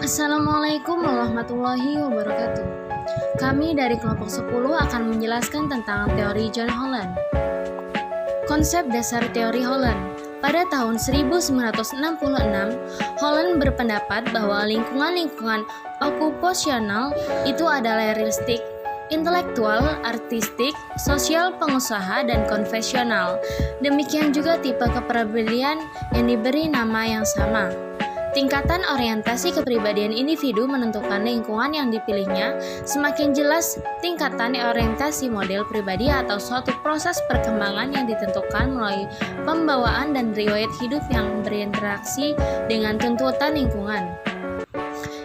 Assalamualaikum warahmatullahi wabarakatuh. Kami dari kelompok 10 akan menjelaskan tentang teori John Holland. Konsep dasar teori Holland. Pada tahun 1966, Holland berpendapat bahwa lingkungan-lingkungan okupasional itu adalah realistik, intelektual, artistik, sosial, pengusaha, dan konvensional. Demikian juga tipe kepribadian yang diberi nama yang sama. Tingkatan orientasi kepribadian individu menentukan lingkungan yang dipilihnya. Semakin jelas tingkatan orientasi model pribadi atau suatu proses perkembangan yang ditentukan melalui pembawaan dan riwayat hidup yang berinteraksi dengan tuntutan lingkungan.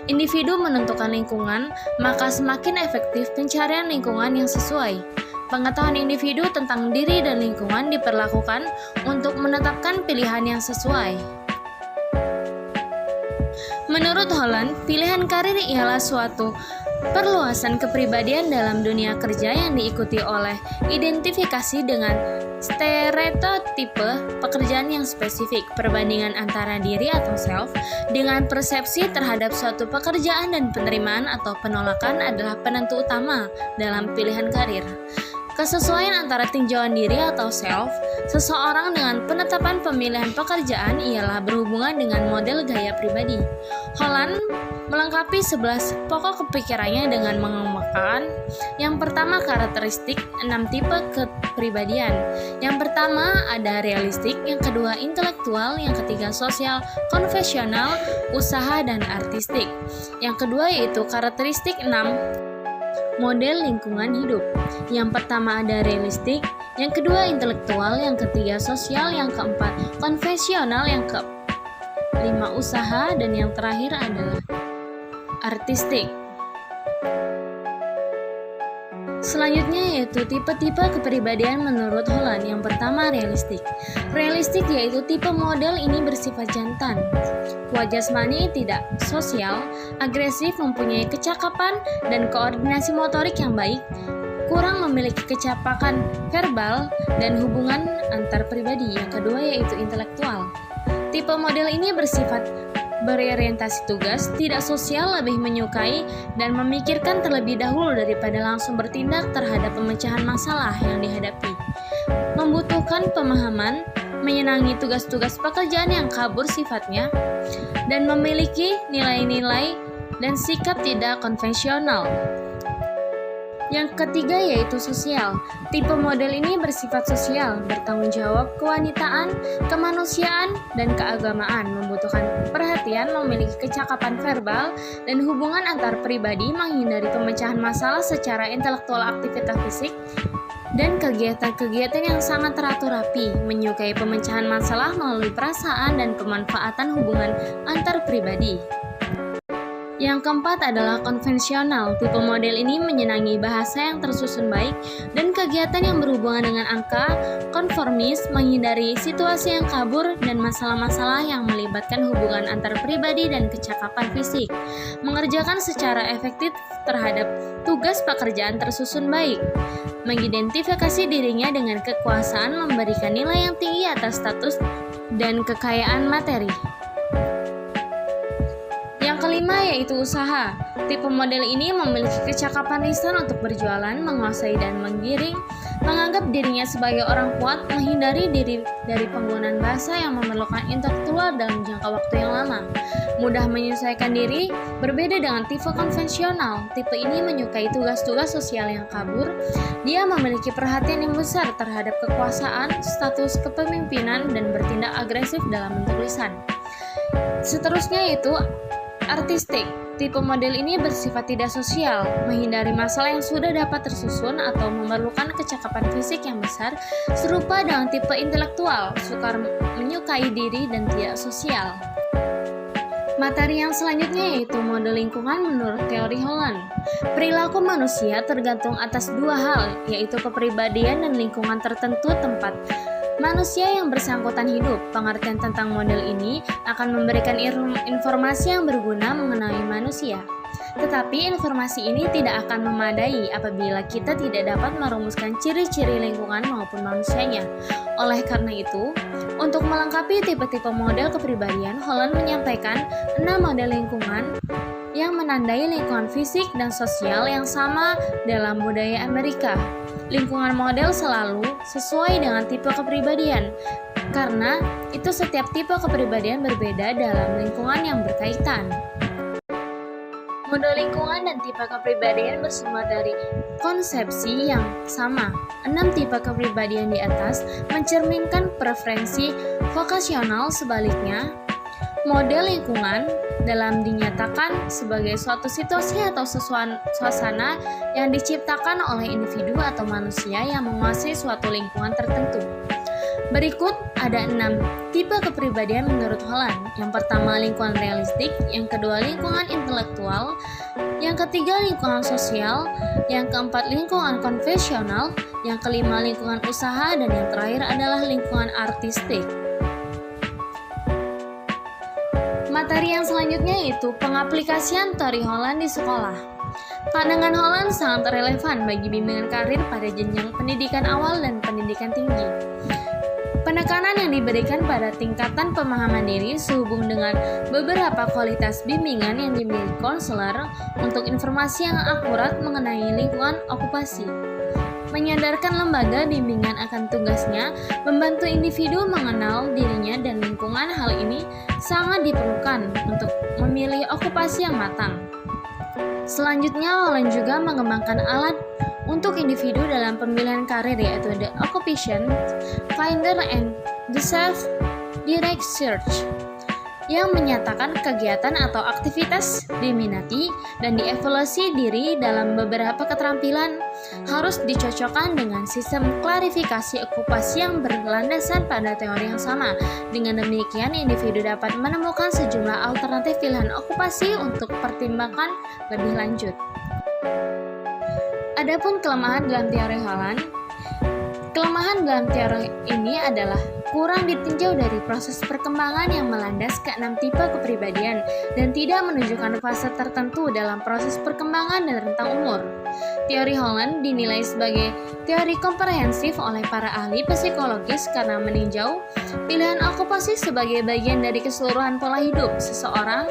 Individu menentukan lingkungan, maka semakin efektif pencarian lingkungan yang sesuai. Pengetahuan individu tentang diri dan lingkungan diperlakukan untuk menetapkan pilihan yang sesuai. Menurut Holland, pilihan karir ialah suatu perluasan kepribadian dalam dunia kerja yang diikuti oleh identifikasi dengan stereotipe pekerjaan yang spesifik, perbandingan antara diri atau self dengan persepsi terhadap suatu pekerjaan, dan penerimaan atau penolakan adalah penentu utama dalam pilihan karir. Kesesuaian antara tinjauan diri atau self seseorang dengan penetapan pemilihan pekerjaan ialah berhubungan dengan model gaya pribadi. Holland melengkapi 11 pokok kepikirannya dengan mengemukakan yang pertama karakteristik 6 tipe kepribadian. Yang pertama ada realistik, yang kedua intelektual, yang ketiga sosial, konvensional, usaha, dan artistik. Yang kedua yaitu karakteristik 6 model lingkungan hidup. Yang pertama ada realistik, yang kedua intelektual, yang ketiga sosial, yang keempat konvensional, yang kelima usaha, dan yang terakhir adalah artistik. Selanjutnya yaitu tipe-tipe kepribadian menurut Holland. Yang pertama realistik. Realistik yaitu tipe model ini bersifat jantan, kuat jasmani, tidak sosial, agresif, mempunyai kecakapan dan koordinasi motorik yang baik, kurang memiliki kecapakan verbal dan hubungan antar pribadi. Yang kedua yaitu intelektual. Tipe model ini bersifat berorientasi tugas, tidak sosial, lebih menyukai dan memikirkan terlebih dahulu daripada langsung bertindak terhadap pemecahan masalah yang dihadapi. Membutuhkan pemahaman, menyenangi tugas-tugas pekerjaan yang kabur sifatnya, dan memiliki nilai-nilai dan sikap tidak konvensional. Yang ketiga yaitu sosial. Tipe model ini bersifat sosial, bertanggung jawab, kewanitaan, kemanusiaan, dan keagamaan, membutuhkan perhatian, memiliki kecakapan verbal dan hubungan antar pribadi, menghindari pemecahan masalah secara intelektual, aktivitas fisik, dan kegiatan-kegiatan yang sangat teratur rapi, menyukai pemecahan masalah melalui perasaan dan pemanfaatan hubungan antar pribadi. Yang keempat adalah konvensional. Tipe model ini menyenangi bahasa yang tersusun baik dan kegiatan yang berhubungan dengan angka, konformis, menghindari situasi yang kabur dan masalah-masalah yang melibatkan hubungan antar pribadi dan kecakapan fisik, mengerjakan secara efektif terhadap tugas pekerjaan tersusun baik, mengidentifikasi dirinya dengan kekuasaan, memberikan nilai yang tinggi atas status dan kekayaan materi. Kelima yaitu usaha. Tipe model ini memiliki kecakapan lisan untuk berjualan, menguasai dan menggiring, menganggap dirinya sebagai orang kuat, menghindari diri dari penggunaan bahasa yang memerlukan intelektual dalam jangka waktu yang lama, mudah menyesuaikan diri. Berbeda dengan tipe konvensional, tipe ini menyukai tugas-tugas sosial yang kabur. Dia memiliki perhatian yang besar terhadap kekuasaan, status kepemimpinan, dan bertindak agresif dalam bentuk lisan. Seterusnya yaitu artistik. Tipe model ini bersifat tidak sosial, menghindari masalah yang sudah dapat tersusun atau memerlukan kecakapan fisik yang besar, serupa dengan tipe intelektual, suka menyukai diri dan tidak sosial. Materi yang selanjutnya yaitu model lingkungan menurut teori Holland. Perilaku manusia tergantung atas dua hal, yaitu kepribadian dan lingkungan tertentu tempat manusia yang bersangkutan hidup. Pengertian tentang model ini akan memberikan informasi yang berguna mengenai manusia. Tetapi informasi ini tidak akan memadai apabila kita tidak dapat merumuskan ciri-ciri lingkungan maupun manusianya. Oleh karena itu, untuk melengkapi tipe-tipe model kepribadian, Holland menyampaikan 6 model lingkungan yang menandai lingkungan fisik dan sosial yang sama dalam budaya Amerika. Lingkungan model selalu sesuai dengan tipe kepribadian, karena itu setiap tipe kepribadian berbeda dalam lingkungan yang berkaitan. Model lingkungan dan tipe kepribadian bersumber dari konsepsi yang sama. 6 tipe kepribadian di atas mencerminkan preferensi vokasional, sebaliknya model lingkungan dalam dinyatakan sebagai suatu situasi atau suasana yang diciptakan oleh individu atau manusia yang menguasai suatu lingkungan tertentu. Berikut ada 6 tipe kepribadian menurut Holland. Yang pertama, lingkungan realistik, yang kedua, lingkungan intelektual, yang ketiga, lingkungan sosial, yang keempat, lingkungan konvensional, yang kelima, lingkungan usaha, dan yang terakhir adalah lingkungan artistik. Materi yang selanjutnya yaitu pengaplikasian teori Holland di sekolah. Pandangan Holland sangat relevan bagi bimbingan karir pada jenjang pendidikan awal dan pendidikan tinggi. Penekanan yang diberikan pada tingkatan pemahaman diri sehubung dengan beberapa kualitas bimbingan yang dimiliki konselor untuk informasi yang akurat mengenai lingkungan okupasi. Menyadarkan lembaga bimbingan akan tugasnya membantu individu mengenal dirinya dan lingkungan. Hal ini sangat diperlukan untuk memilih okupasi yang matang. Selanjutnya, Holland juga mengembangkan alat untuk individu dalam pemilihan karir, yaitu The Occupation Finder and The Self-Direct Search, yang menyatakan kegiatan atau aktivitas diminati dan dievaluasi diri dalam beberapa keterampilan harus dicocokkan dengan sistem klarifikasi okupasi yang berlandasan pada teori yang sama. Dengan demikian, individu dapat menemukan sejumlah alternatif pilihan okupasi untuk pertimbangan lebih lanjut. Adapun kelemahan dalam teori Holland, kelemahan dalam teori ini adalah kurang ditinjau dari proses perkembangan yang melandas ke-6 tipe kepribadian dan tidak menunjukkan fase tertentu dalam proses perkembangan dan rentang umur. Teori Holland dinilai sebagai teori komprehensif oleh para ahli psikologis karena meninjau pilihan okupasi sebagai bagian dari keseluruhan pola hidup seseorang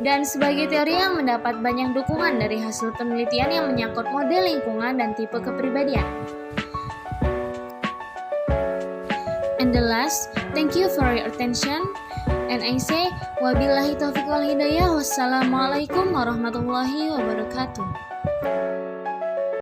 dan sebagai teori yang mendapat banyak dukungan dari hasil penelitian yang menyangkut model lingkungan dan tipe kepribadian. And the last, thank you for your attention. And I say, wabillahi taufiq wal hidayah. Wassalamualaikum warahmatullahi wabarakatuh.